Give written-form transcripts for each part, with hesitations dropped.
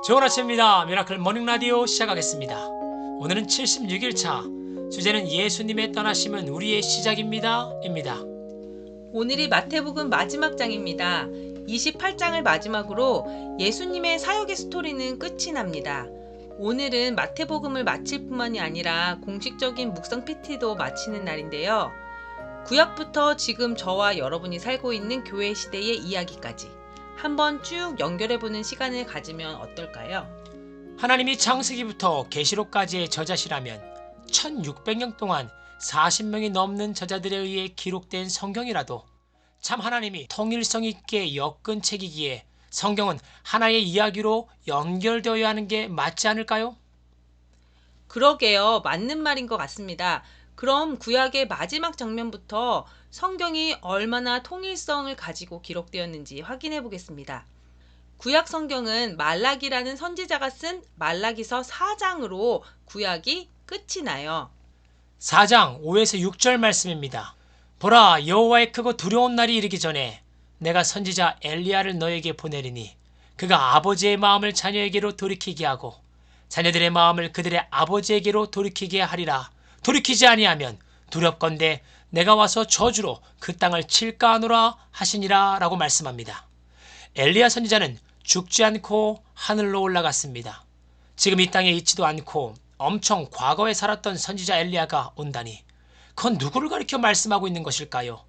좋은 아침입니다. 미라클 모닝 라디오 시작하겠습니다. 오늘은 76일차, 주제는 예수님의 떠나심은 우리의 시작입니다 입니다. 오늘이 마태복음 마지막 장입니다. 28장을 마지막으로 예수님의 사역의 스토리는 끝이 납니다. 오늘은 마태복음을 마칠 뿐만이 아니라 공식적인 묵상 PT도 마치는 날인데요. 구약부터 지금 저와 여러분이 살고 있는 교회 시대의 이야기까지 한번 쭉 연결해보는 시간을 가지면 어떨까요? 하나님이 창세기부터 계시록까지의 저자시라면 1600년 동안 40명이 넘는 저자들에 의해 기록된 성경이라도 참 하나님이 통일성 있게 엮은 책이기에 성경은 하나의 이야기로 연결되어야 하는 게 맞지 않을까요? 그러게요. 맞는 말인 것 같습니다. 그럼 구약의 마지막 장면부터 성경이 얼마나 통일성을 가지고 기록되었는지 확인해 보겠습니다. 구약 성경은 말라기라는 선지자가 쓴 말라기서 4장으로 구약이 끝이 나요. 4장 5에서 6절 말씀입니다. 보라, 여호와의 크고 두려운 날이 이르기 전에 내가 선지자 엘리야를 너에게 보내리니 그가 아버지의 마음을 자녀에게로 돌이키게 하고 자녀들의 마음을 그들의 아버지에게로 돌이키게 하리라. 돌이키지 아니하면 두렵건대 내가 와서 저주로 그 땅을 칠까 하노라 하시니라 라고 말씀합니다. 엘리야 선지자는 죽지 않고 하늘로 올라갔습니다. 지금 이 땅에 있지도 않고 엄청 과거에 살았던 선지자 엘리야가 온다니 그건 누구를 가리켜 말씀하고 있는 것일까요?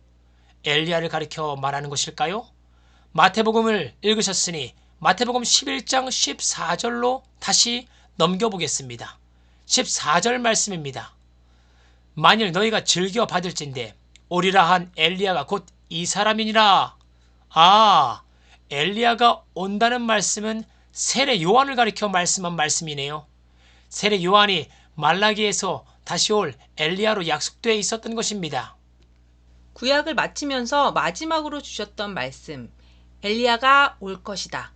엘리야를 가리켜 말하는 것일까요? 마태복음을 읽으셨으니 마태복음 11장 14절로 다시 넘겨보겠습니다. 14절 말씀입니다. 만일 너희가 즐겨 받을진대 오리라 한 엘리야가 곧 이 사람이니라. 엘리야가 온다는 말씀은 세례 요한을 가리켜 말씀한 말씀이네요. 세례 요한이 말라기에서 다시 올 엘리야로 약속되어 있었던 것입니다. 구약을 마치면서 마지막으로 주셨던 말씀, 엘리야가 올 것이다.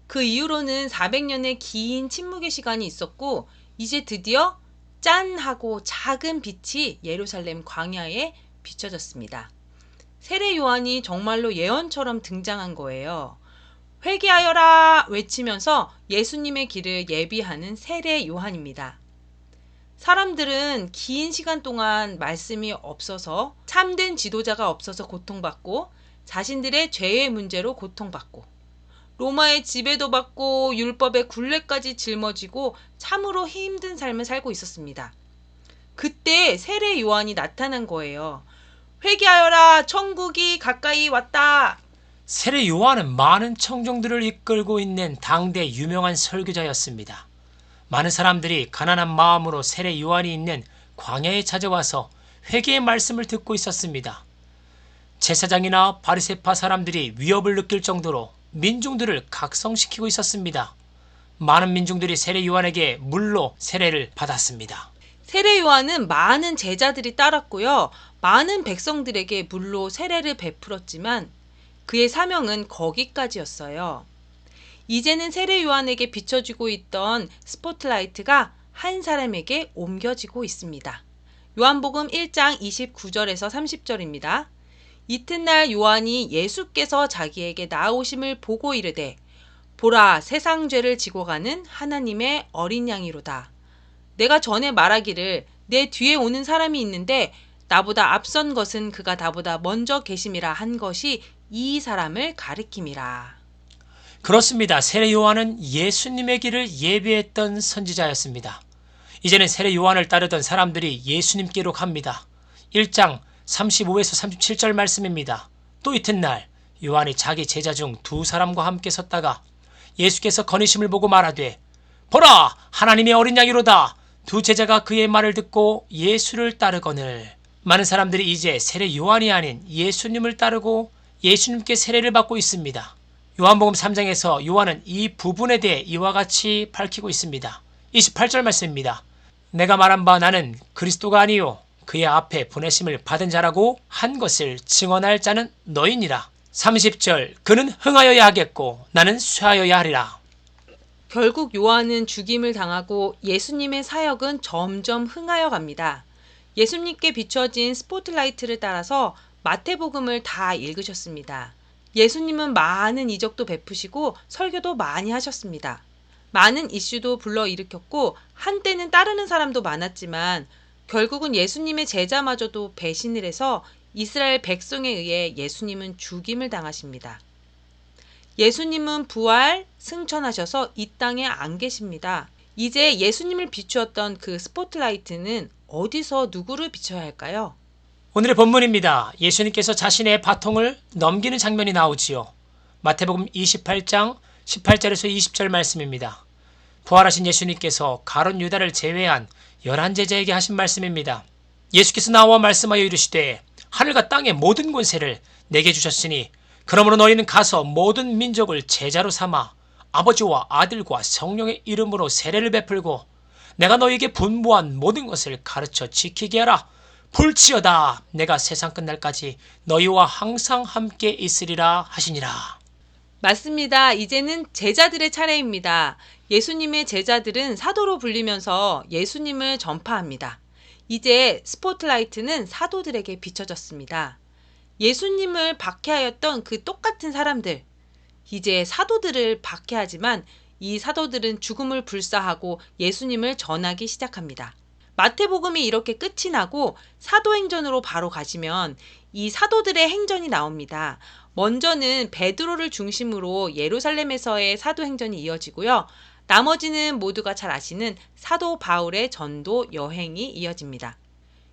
그 이후로는 400년의 긴 침묵의 시간이 있었고 이제 드디어 짠 하고 작은 빛이 예루살렘 광야에 비춰졌습니다. 세례 요한이 정말로 예언처럼 등장한 거예요. 회개하여라 외치면서 예수님의 길을 예비하는 세례 요한입니다. 사람들은 긴 시간 동안 말씀이 없어서 참된 지도자가 없어서 고통받고 자신들의 죄의 문제로 고통받고 로마의 지배도 받고 율법의 굴레까지 짊어지고 참으로 힘든 삶을 살고 있었습니다. 그때 세례 요한이 나타난 거예요. 회개하여라, 천국이 가까이 왔다. 세례 요한은 많은 청중들을 이끌고 있는 당대 유명한 설교자였습니다. 많은 사람들이 가난한 마음으로 세례 요한이 있는 광야에 찾아와서 회개의 말씀을 듣고 있었습니다. 제사장이나 바리새파 사람들이 위협을 느낄 정도로 민중들을 각성시키고 있었습니다. 많은 민중들이 세례 요한에게 물로 세례를 받았습니다. 세례 요한은 많은 제자들이 따랐고요. 많은 백성들에게 물로 세례를 베풀었지만 그의 사명은 거기까지였어요. 이제는 세례 요한에게 비춰지고 있던 스포트라이트가 한 사람에게 옮겨지고 있습니다. 요한복음 1장 29절에서 30절입니다. 이튿날 요한이 예수께서 자기에게 나오심을 보고 이르되 보라, 세상 죄를 지고 가는 하나님의 어린 양이로다. 내가 전에 말하기를 내 뒤에 오는 사람이 있는데 나보다 앞선 것은 그가 나보다 먼저 계심이라 한 것이 이 사람을 가리킴이라. 그렇습니다. 세례 요한은 예수님의 길을 예비했던 선지자였습니다. 이제는 세례 요한을 따르던 사람들이 예수님께로 갑니다. 1장 35에서 37절 말씀입니다. 또 이튿날 요한이 자기 제자 중 두 사람과 함께 섰다가 예수께서 거니심을 보고 말하되 보라, 하나님의 어린 양이로다. 두 제자가 그의 말을 듣고 예수를 따르거늘. 많은 사람들이 이제 세례 요한이 아닌 예수님을 따르고 예수님께 세례를 받고 있습니다. 요한복음 3장에서 요한은 이 부분에 대해 이와 같이 밝히고 있습니다. 28절 말씀입니다. 내가 말한 바 나는 그리스도가 아니요 그의 앞에 보내심을 받은 자라고 한 것을 증언할 자는 너희니라. 30절 그는 흥하여야 하겠고 나는 쇠하여야 하리라. 결국 요한은 죽임을 당하고 예수님의 사역은 점점 흥하여 갑니다. 예수님께 비춰진 스포트라이트를 따라서 마태복음을 다 읽으셨습니다. 예수님은 많은 이적도 베푸시고 설교도 많이 하셨습니다. 많은 이슈도 불러일으켰고 한때는 따르는 사람도 많았지만 결국은 예수님의 제자마저도 배신을 해서 이스라엘 백성에 의해 예수님은 죽임을 당하십니다. 예수님은 부활, 승천하셔서 이 땅에 안 계십니다. 이제 예수님을 비추었던 그 스포트라이트는 어디서 누구를 비춰야 할까요? 오늘의 본문입니다. 예수님께서 자신의 바통을 넘기는 장면이 나오지요. 마태복음 28장 18절에서 20절 말씀입니다. 부활하신 예수님께서 가룟 유다를 제외한 11제자에게 하신 말씀입니다. 예수께서 나와 말씀하여 이르시되 하늘과 땅의 모든 권세를 내게 주셨으니 그러므로 너희는 가서 모든 민족을 제자로 삼아 아버지와 아들과 성령의 이름으로 세례를 베풀고 내가 너희에게 분부한 모든 것을 가르쳐 지키게 하라. 볼지어다 내가 세상 끝날까지 너희와 항상 함께 있으리라 하시니라. 맞습니다. 이제는 제자들의 차례입니다. 예수님의 제자들은 사도로 불리면서 예수님을 전파합니다. 이제 스포트라이트는 사도들에게 비춰졌습니다. 예수님을 박해하였던 그 똑같은 사람들, 이제 사도들을 박해하지만 이 사도들은 죽음을 불사하고 예수님을 전하기 시작합니다. 마태복음이 이렇게 끝이 나고 사도행전으로 바로 가시면 이 사도들의 행전이 나옵니다. 먼저는 베드로를 중심으로 예루살렘에서의 사도행전이 이어지고요. 나머지는 모두가 잘 아시는 사도 바울의 전도 여행이 이어집니다.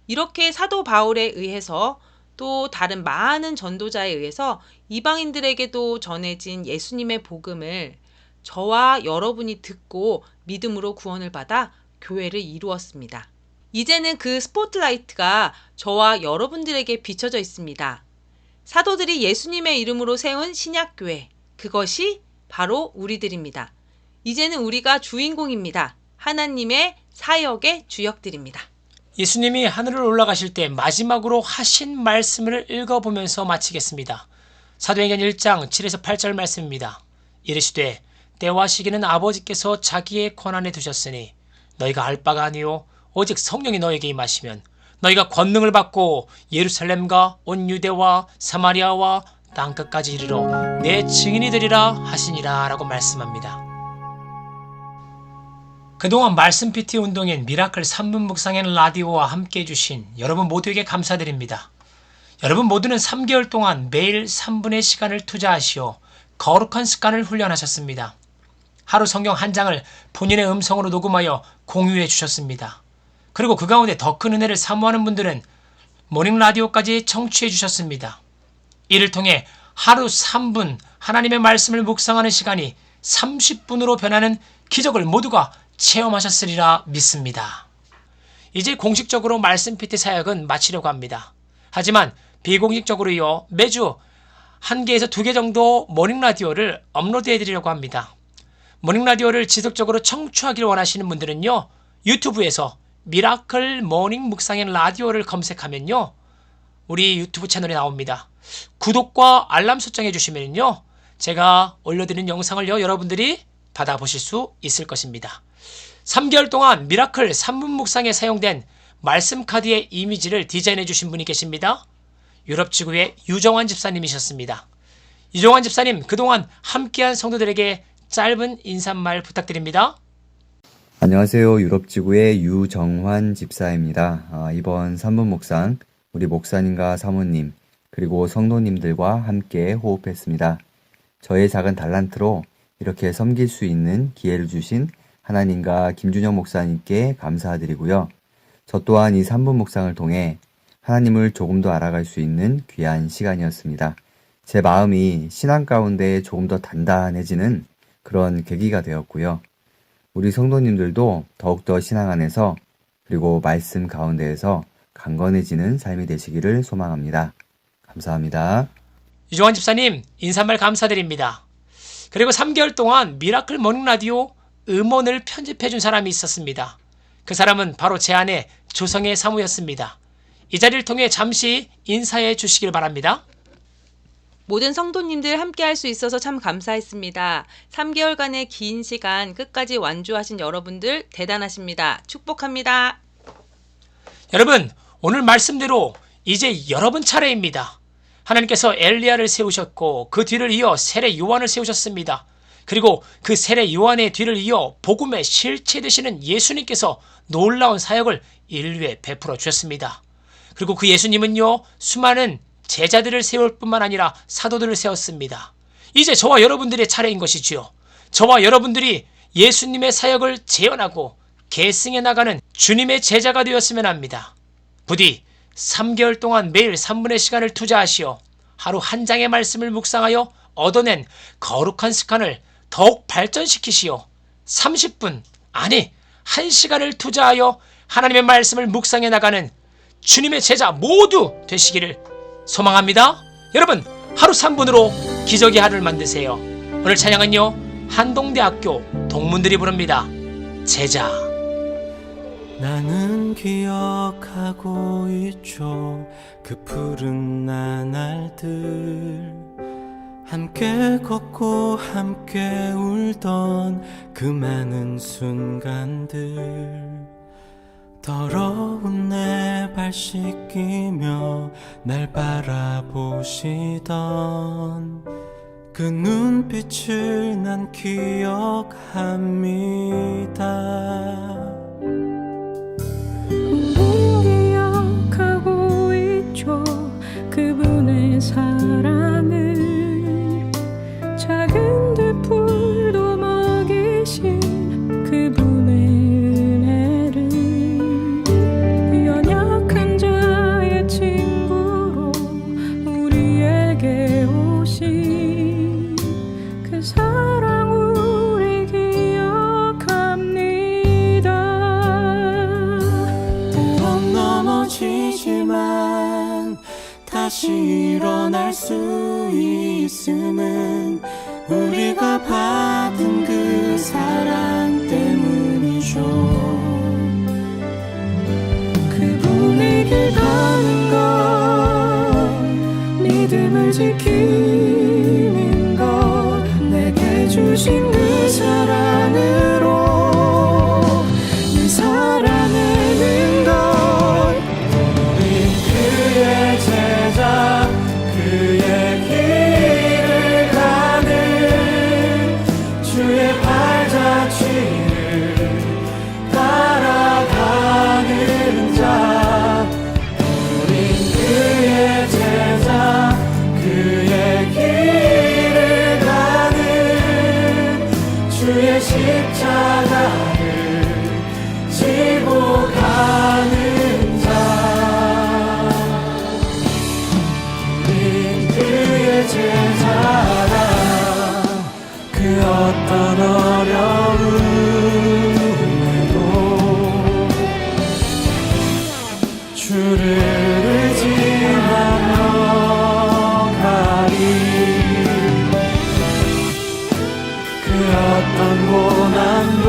이렇게 사도 바울에 의해서 또 다른 많은 전도자에 의해서 이방인들에게도 전해진 예수님의 복음을 저와 여러분이 듣고 믿음으로 구원을 받아 교회를 이루었습니다. 이제는 그 스포트라이트가 저와 여러분들에게 비춰져 있습니다. 사도들이 예수님의 이름으로 세운 신약교회, 그것이 바로 우리들입니다. 이제는 우리가 주인공입니다. 하나님의 사역의 주역들입니다. 예수님이 하늘을 올라가실 때 마지막으로 하신 말씀을 읽어보면서 마치겠습니다. 사도행전 1장 7에서 8절 말씀입니다. 이르시되 때와 시기는 아버지께서 자기의 권한에 두셨으니 너희가 알 바가 아니요 오직 성령이 너에게 임하시면 너희가 권능을 받고 예루살렘과 온 유대와 사마리아와 땅끝까지 이르러 내 증인이 되리라 하시니라 라고 말씀합니다. 그동안 말씀 PT 운동인 미라클 3분 묵상의 라디오와 함께 해주신 여러분 모두에게 감사드립니다. 여러분 모두는 3개월 동안 매일 3분의 시간을 투자하시어 거룩한 습관을 훈련하셨습니다. 하루 성경 한 장을 본인의 음성으로 녹음하여 공유해 주셨습니다. 그리고 그 가운데 더 큰 은혜를 사모하는 분들은 모닝 라디오까지 청취해 주셨습니다. 이를 통해 하루 3분 하나님의 말씀을 묵상하는 시간이 30분으로 변하는 기적을 모두가 체험하셨으리라 믿습니다. 이제 공식적으로 말씀 PT 사역은 마치려고 합니다. 하지만 비공식적으로요 매주 1개에서 2개 정도 모닝 라디오를 업로드해 드리려고 합니다. 모닝 라디오를 지속적으로 청취하길 원하시는 분들은요 유튜브에서 미라클 모닝 묵상의 라디오를 검색하면요 우리 유튜브 채널이 나옵니다. 구독과 알람 설정해 주시면요 제가 올려드리는 영상을요 여러분들이 받아보실 수 있을 것입니다. 3개월 동안 미라클 3분 묵상에 사용된 말씀 카드의 이미지를 디자인해 주신 분이 계십니다. 유럽지구의 유정환 집사님이셨습니다. 유정환 집사님 그동안 함께한 성도들에게 짧은 인사말 부탁드립니다. 안녕하세요. 유럽지구의 유정환 집사입니다. 이번 3분 묵상 우리 목사님과 사모님 그리고 성도님들과 함께 호흡했습니다. 저의 작은 달란트로 이렇게 섬길 수 있는 기회를 주신 하나님과 김준영 목사님께 감사드리고요. 저 또한 이 3분 묵상을 통해 하나님을 조금 더 알아갈 수 있는 귀한 시간이었습니다. 제 마음이 신앙 가운데 조금 더 단단해지는 그런 계기가 되었고요. 우리 성도님들도 더욱더 신앙 안에서 그리고 말씀 가운데에서 강건해지는 삶이 되시기를 소망합니다. 감사합니다. 유정환 집사님 인사말 감사드립니다. 그리고 3개월 동안 미라클 모닝 라디오 음원을 편집해 준 사람이 있었습니다. 그 사람은 바로 제 아내 조성의 사무였습니다. 이 자리를 통해 잠시 인사해 주시길 바랍니다. 모든 성도님들 함께 할 수 있어서 참 감사했습니다. 3개월간의 긴 시간 끝까지 완주하신 여러분들 대단하십니다. 축복합니다. 여러분 오늘 말씀대로 이제 여러분 차례입니다. 하나님께서 엘리야를 세우셨고 그 뒤를 이어 세례 요한을 세우셨습니다. 그리고 그 세례 요한의 뒤를 이어 복음의 실체 되시는 예수님께서 놀라운 사역을 인류에 베풀어 주셨습니다. 그리고 그 예수님은요, 수많은 제자들을 세울 뿐만 아니라 사도들을 세웠습니다. 이제 저와 여러분들의 차례인 것이지요. 저와 여러분들이 예수님의 사역을 재현하고 계승해 나가는 주님의 제자가 되었으면 합니다. 부디 3개월 동안 매일 3분의 시간을 투자하시어 하루 한 장의 말씀을 묵상하여 얻어낸 거룩한 습관을 더욱 발전시키시어 30분, 아니 1시간을 투자하여 하나님의 말씀을 묵상해 나가는 주님의 제자 모두 되시기를 소망합니다. 여러분, 하루 3분으로 기적의 하루를 만드세요. 오늘 찬양은요, 한동대학교 동문들이 부릅니다. 제자. 나는 기억하고 있죠. 그 푸른 나날들, 함께 걷고 함께 울던 그 많은 순간들, 더러운 내 발 씻기며 날 바라보시던 그 눈빛을 난 기억합니다. 기억하고 있죠. 그분의 사랑을, 작은 들풀도 먹이신 그분의 은혜를, 연약한 자의 친구로 우리에게 오신 그 사랑 우리 기억합니다. 때론 넘어지지만 다시 일어날 수 있음은 우리가 받은 그 사랑 때문이죠. 그분의 길 가는 것, 믿음을 지키는 것, 내게 주신 그 사랑으로 늘 살아내는 것. 우린 그의 제자, 그의 길을 가는 주의 발자취를 따라가는 자. 우린 그의 제자, 그의 길을 가는 주의 십자가를 지고 가는 자. 우린 그의 제자라. 그 어떤 어려움에도 주를 의지하며 가리. 그 어떤 고난도